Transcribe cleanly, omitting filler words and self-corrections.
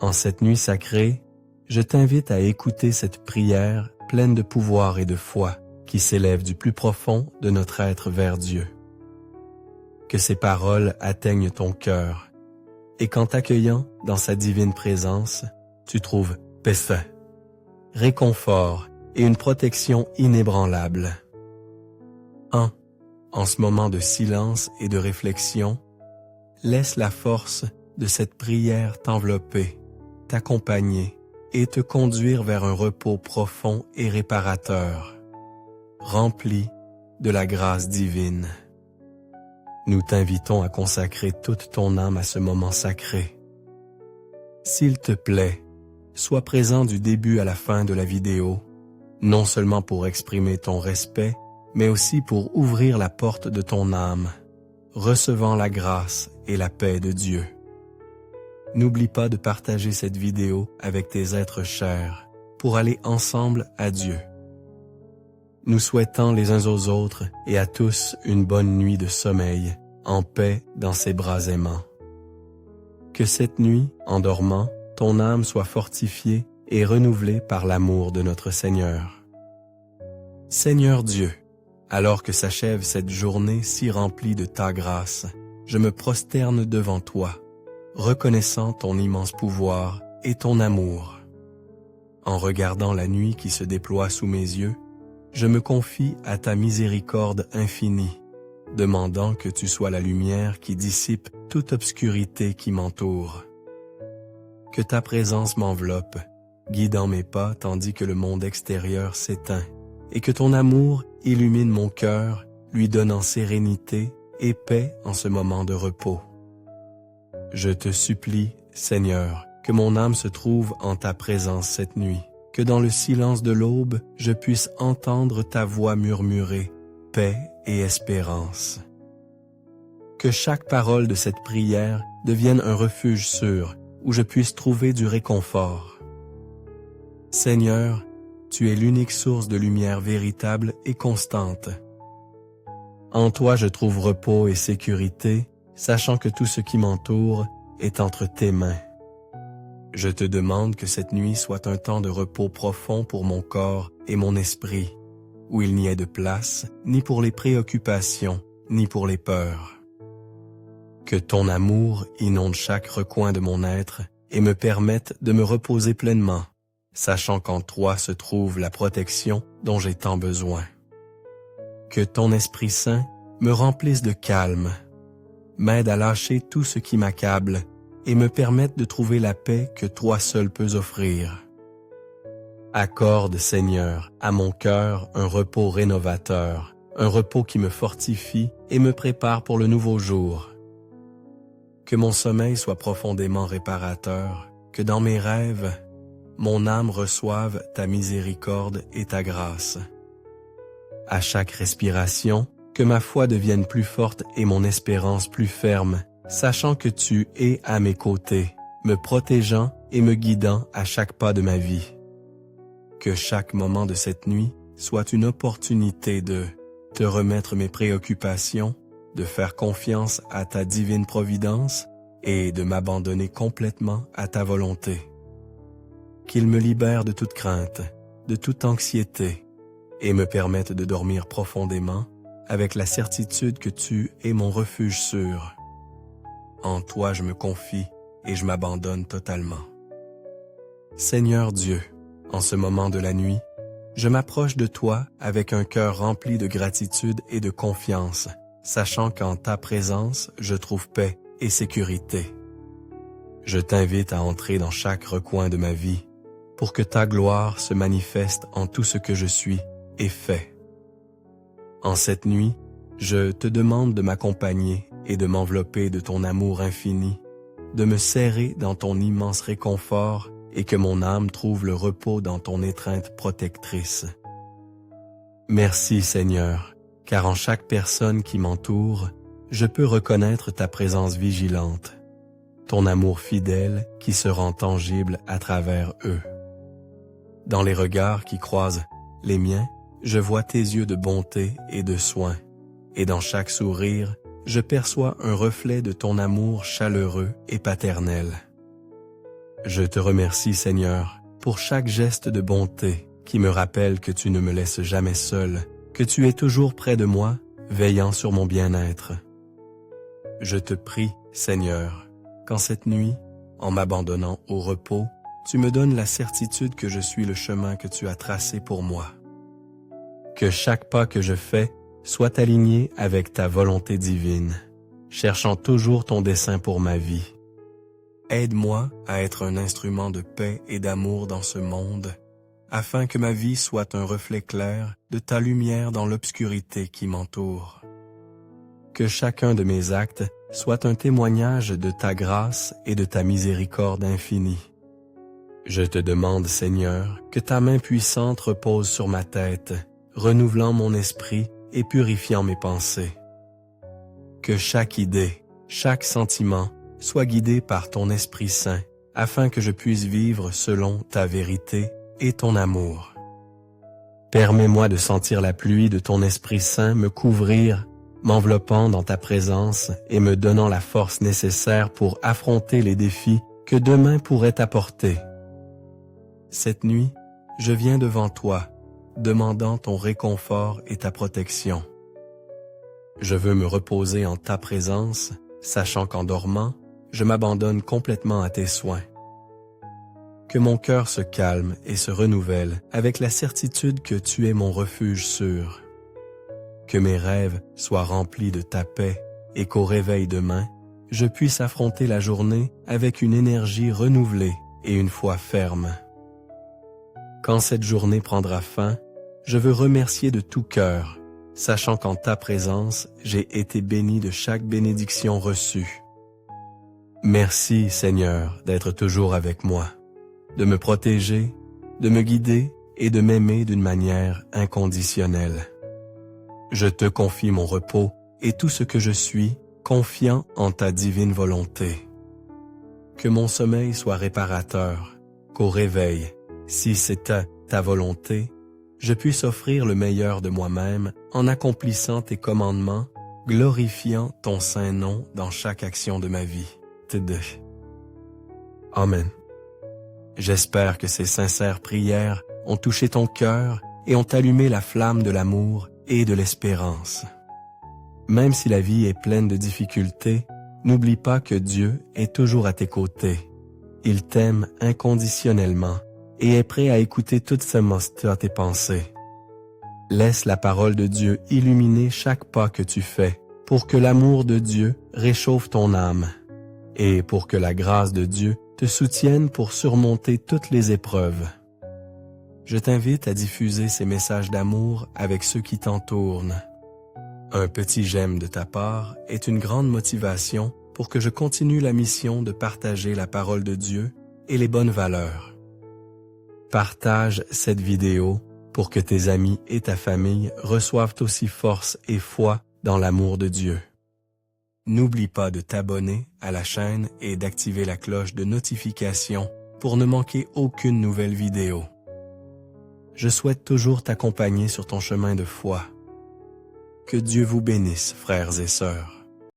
En cette nuit sacrée, je t'invite à écouter cette prière pleine de pouvoir et de foi qui s'élève du plus profond de notre être vers Dieu. Que ces paroles atteignent ton cœur et qu'en t'accueillant dans sa divine présence, tu trouves paix, réconfort et une protection inébranlable. En ce moment de silence et de réflexion, laisse la force de cette prière t'envelopper, t'accompagner et te conduire vers un repos profond et réparateur, rempli de la grâce divine. Nous t'invitons à consacrer toute ton âme à ce moment sacré. S'il te plaît, sois présent du début à la fin de la vidéo, non seulement pour exprimer ton respect, mais aussi pour ouvrir la porte de ton âme, recevant la grâce et la paix de Dieu. N'oublie pas de partager cette vidéo avec tes êtres chers pour aller ensemble à Dieu. Nous souhaitons les uns aux autres et à tous une bonne nuit de sommeil, en paix dans ses bras aimants. Que cette nuit, en dormant, ton âme soit fortifiée et renouvelée par l'amour de notre Seigneur. Seigneur Dieu, alors que s'achève cette journée si remplie de ta grâce, je me prosterne devant toi, reconnaissant ton immense pouvoir et ton amour. En regardant la nuit qui se déploie sous mes yeux, je me confie à ta miséricorde infinie, demandant que tu sois la lumière qui dissipe toute obscurité qui m'entoure. Que ta présence m'enveloppe, guidant mes pas tandis que le monde extérieur s'éteint, et que ton amour illumine mon cœur, lui donnant sérénité et paix en ce moment de repos. Je te supplie, Seigneur, que mon âme se trouve en ta présence cette nuit, que dans le silence de l'aube, je puisse entendre ta voix murmurer paix et espérance. Que chaque parole de cette prière devienne un refuge sûr où je puisse trouver du réconfort. Seigneur, tu es l'unique source de lumière véritable et constante. En toi je trouve repos et sécurité, sachant que tout ce qui m'entoure est entre tes mains. Je te demande que cette nuit soit un temps de repos profond pour mon corps et mon esprit, où il n'y ait de place ni pour les préoccupations, ni pour les peurs. Que ton amour inonde chaque recoin de mon être et me permette de me reposer pleinement, sachant qu'en toi se trouve la protection dont j'ai tant besoin. Que ton Esprit Saint me remplisse de calme, m'aide à lâcher tout ce qui m'accable et me permette de trouver la paix que toi seul peux offrir. Accorde, Seigneur, à mon cœur un repos rénovateur, un repos qui me fortifie et me prépare pour le nouveau jour. Que mon sommeil soit profondément réparateur, que dans mes rêves, mon âme reçoive ta miséricorde et ta grâce. À chaque respiration, que ma foi devienne plus forte et mon espérance plus ferme, sachant que tu es à mes côtés, me protégeant et me guidant à chaque pas de ma vie. Que chaque moment de cette nuit soit une opportunité de te remettre mes préoccupations, de faire confiance à ta divine providence et de m'abandonner complètement à ta volonté. Qu'il me libère de toute crainte, de toute anxiété, et me permette de dormir profondément avec la certitude que tu es mon refuge sûr. En toi je me confie et je m'abandonne totalement. Seigneur Dieu, en ce moment de la nuit, je m'approche de toi avec un cœur rempli de gratitude et de confiance, sachant qu'en ta présence je trouve paix et sécurité. Je t'invite à entrer dans chaque recoin de ma vie, pour que ta gloire se manifeste en tout ce que je suis et fais. En cette nuit, je te demande de m'accompagner et de m'envelopper de ton amour infini, de me serrer dans ton immense réconfort et que mon âme trouve le repos dans ton étreinte protectrice. Merci Seigneur, car en chaque personne qui m'entoure, je peux reconnaître ta présence vigilante, ton amour fidèle qui se rend tangible à travers eux. Dans les regards qui croisent les miens, je vois tes yeux de bonté et de soin, et dans chaque sourire, je perçois un reflet de ton amour chaleureux et paternel. Je te remercie, Seigneur, pour chaque geste de bonté qui me rappelle que tu ne me laisses jamais seul, que tu es toujours près de moi, veillant sur mon bien-être. Je te prie, Seigneur, qu'en cette nuit, en m'abandonnant au repos, tu me donnes la certitude que je suis le chemin que tu as tracé pour moi. Que chaque pas que je fais soit aligné avec ta volonté divine, cherchant toujours ton dessein pour ma vie. Aide-moi à être un instrument de paix et d'amour dans ce monde, afin que ma vie soit un reflet clair de ta lumière dans l'obscurité qui m'entoure. Que chacun de mes actes soit un témoignage de ta grâce et de ta miséricorde infinie. Je te demande, Seigneur, que ta main puissante repose sur ma tête, renouvelant mon esprit et purifiant mes pensées. Que chaque idée, chaque sentiment soit guidé par ton Esprit Saint, afin que je puisse vivre selon ta vérité et ton amour. Permets-moi de sentir la pluie de ton Esprit Saint me couvrir, m'enveloppant dans ta présence et me donnant la force nécessaire pour affronter les défis que demain pourrait apporter. Cette nuit, je viens devant toi, demandant ton réconfort et ta protection. Je veux me reposer en ta présence, sachant qu'en dormant, je m'abandonne complètement à tes soins. Que mon cœur se calme et se renouvelle avec la certitude que tu es mon refuge sûr. Que mes rêves soient remplis de ta paix et qu'au réveil demain, je puisse affronter la journée avec une énergie renouvelée et une foi ferme. Quand cette journée prendra fin, je veux remercier de tout cœur, sachant qu'en ta présence, j'ai été béni de chaque bénédiction reçue. Merci, Seigneur, d'être toujours avec moi, de me protéger, de me guider et de m'aimer d'une manière inconditionnelle. Je te confie mon repos et tout ce que je suis, confiant en ta divine volonté. Que mon sommeil soit réparateur, qu'au réveil, si c'est ta volonté, je puisse offrir le meilleur de moi-même en accomplissant tes commandements, glorifiant ton saint nom dans chaque action de ma vie. Amen. J'espère que ces sincères prières ont touché ton cœur et ont allumé la flamme de l'amour et de l'espérance. Même si la vie est pleine de difficultés, n'oublie pas que Dieu est toujours à tes côtés. Il t'aime inconditionnellement et est prêt à écouter toutes ces à tes pensées. Laisse la parole de Dieu illuminer chaque pas que tu fais pour que l'amour de Dieu réchauffe ton âme et pour que la grâce de Dieu te soutienne pour surmonter toutes les épreuves. Je t'invite à diffuser ces messages d'amour avec ceux qui t'entourent. Un petit j'aime de ta part est une grande motivation pour que je continue la mission de partager la parole de Dieu et les bonnes valeurs. Partage cette vidéo pour que tes amis et ta famille reçoivent aussi force et foi dans l'amour de Dieu. N'oublie pas de t'abonner à la chaîne et d'activer la cloche de notification pour ne manquer aucune nouvelle vidéo. Je souhaite toujours t'accompagner sur ton chemin de foi. Que Dieu vous bénisse, frères et sœurs.